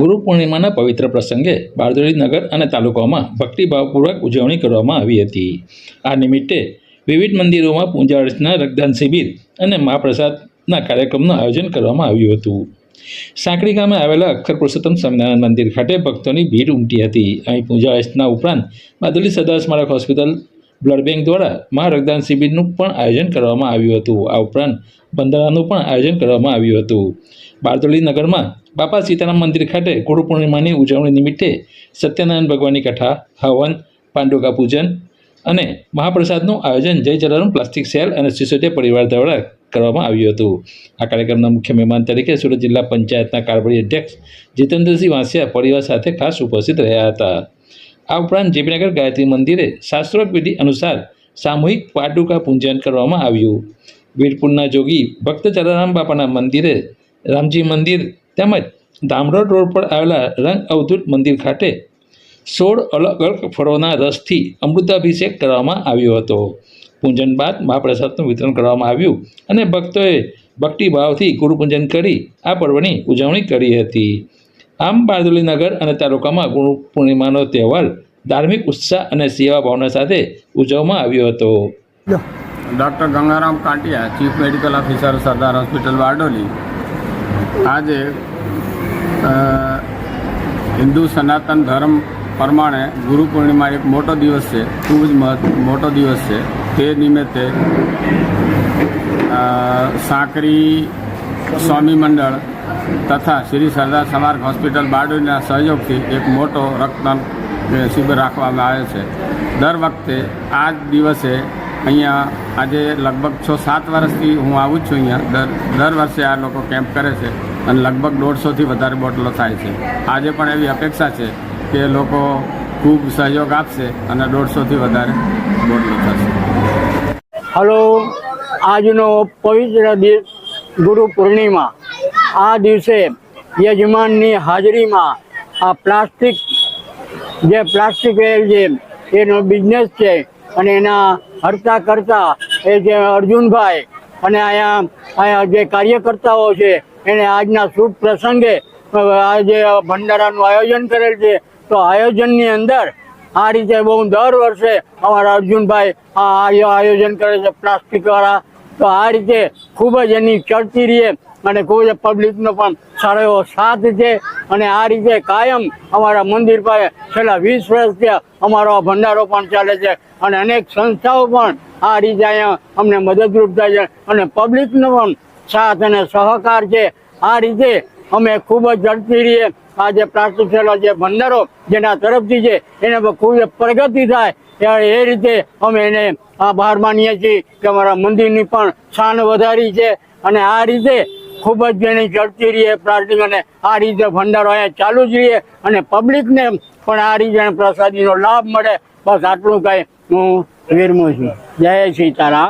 ગુરુ પૂર્ણિમાના પવિત્ર પ્રસંગે બારડોલી નગર અને તાલુકામાં ભક્તિભાવપૂર્વક ઉજવણી કરવામાં આવી હતી। આ નિમિત્તે વિવિધ મંદિરોમાં પૂજા અર્ચના, રક્તદાન શિબિર અને મહાપ્રસાદના કાર્યક્રમનું આયોજન કરવામાં આવ્યું હતું। સાંકડી ગામે આવેલા અક્ષર પુરુષોત્તમ સ્વામિનારાયણ મંદિર ખાતે ભક્તોની ભીડ ઉમટી હતી। અહીં પૂજા અર્ચના ઉપરાંત બારડોલી સરદાર સ્મારક હોસ્પિટલ બ્લડ બેંક દ્વારા મહા રક્તદાન શિબિરનું પણ આયોજન કરવામાં આવ્યું હતું। આ ઉપરાંત બંધારાનું પણ આયોજન કરવામાં આવ્યું હતું। બારડોલી નગરમાં બાપા સીતારામ મંદિર ખાતે ગુરુ પૂર્ણિમાની ઉજવણી નિમિત્તે સત્યનારાયણ ભગવાનની કથા, હવન, પાંડુકા પૂજન અને મહાપ્રસાદનું આયોજન જય જલારામ પ્લાસ્ટિક સેલ અને સિસોદિયા પરિવાર દ્વારા કરવામાં આવ્યું હતું। આ કાર્યક્રમના મુખ્ય મહેમાન તરીકે સુરત જિલ્લા પંચાયતના કારોબારી અધ્યક્ષ જીતેન્દ્રસિંહ વાંસિયા પરિવાર સાથે ખાસ ઉપસ્થિત રહ્યા હતા। આ ઉપરાંત જેપીનગર ગાયત્રી મંદિરે શાસ્ત્રોક્ત વિધિ અનુસાર સામૂહિક પાદુકા પૂજન કરવામાં આવ્યું। વીરપુરના જોગી ભક્ત જલારામ બાપાના મંદિરે રામજી મંદિર તેમજ ધામરોડ રોડ પર આવેલા રંગ અવધૂત મંદિર ખાતે 16 અલગ અલગ ફળોના રસથી અમૃતાભિષેક કરવામાં આવ્યો હતો। પૂજન બાદ મહાપ્રસાદનું વિતરણ કરવામાં આવ્યું અને ભક્તોએ ભક્તિભાવથી ગુરુપૂજન કરી આ પર્વની ઉજવણી કરી હતી। આમ બારડોલી નગર અને તાલુકામાં ગુરુ પૂર્ણિમાનો તહેવાર ધાર્મિક ઉત્સાહ અને સેવા ભાવના સાથે ઉજવવામાં આવ્યો હતો। Doctor Gangaram Kantiya, chief medical officer Sardar hospital Bardoli. आज हिंदू सनातन धर्म प्रमाणे गुरु पूर्णिमा एक मोटो दिवस है, खूब मोटो दिवस है। ते निमित्ते साकरी स्वामी मंडल तथा श्री सरदार स्मारक हॉस्पिटल बारडोलीना सहयोगथी एक मोटो रक्तदान शिबिर राखवामां आव्यो छे। दर वखते आ दिवसे અહીંયા આજે લગભગ 6-7 વર્ષથી હું આવું છું। અહીંયા દર વર્ષે આ લોકો કેમ્પ કરે છે અને લગભગ 150થી વધારે બોટલો થાય છે। આજે પણ એવી અપેક્ષા છે કે લોકો ખૂબ સહયોગ આપશે અને 150થી વધારે બોટલો થશે। હલો, આજનો પવિત્ર દિવસ ગુરુ પૂર્ણિમા। આ દિવસે યજમાનની હાજરીમાં આ પ્લાસ્ટિક વેલ છે એનો બિઝનેસ છે અને એના હરતા કરતા એ જે અર્જુનભાઈ અને અહીંયા જે કાર્યકર્તાઓ છે એને આજના શુભ પ્રસંગે આજે ભંડારાનું આયોજન કરેલ છે। તો આયોજનની અંદર આ રીતે બહુ દર વર્ષે અમારા અર્જુનભાઈ આ આયોજન કરે છે પ્લાસ્ટિકવાળા। તો આ રીતે ખૂબ જ એની ચડતી રહે અને ખૂબ જ પબ્લિકનો પણ સારો એવો સાથ છે અને આ રીતે કાયમ અમારા મંદિર પાસે છેલ્લા 20 વર્ષથી અમારો આ ભંડારો પણ ચાલે છે અને અનેક સંસ્થાઓ પણ આ રીતે અહીંયા અમને મદદરૂપ થાય છે અને પબ્લિકનો પણ સાથ અને સહકાર છે। આ રીતે અમે ખૂબ જ ઝડપી રહીએ। આ જે પ્લાસ્ટિક થયેલો જે ભંડારો જેના તરફથી છે એને ખૂબ જ પ્રગતિ થાય ત્યારે એ રીતે અમે એને બહાર માનીએ છીએ કે અમારા મંદિરની પણ શાન વધારી છે અને આ રીતે ખૂબ જ એની ઝડપી રહીએ પ્લાસ્ટિક અને આ રીતે ભંડારો અહીંયા ચાલુ જ રહીએ અને પબ્લિકને પણ આ રીતે પ્રસાદીનો લાભ મળે। બસ આટલું કાંઈ હું વિરમું છું। જય સીતારામ।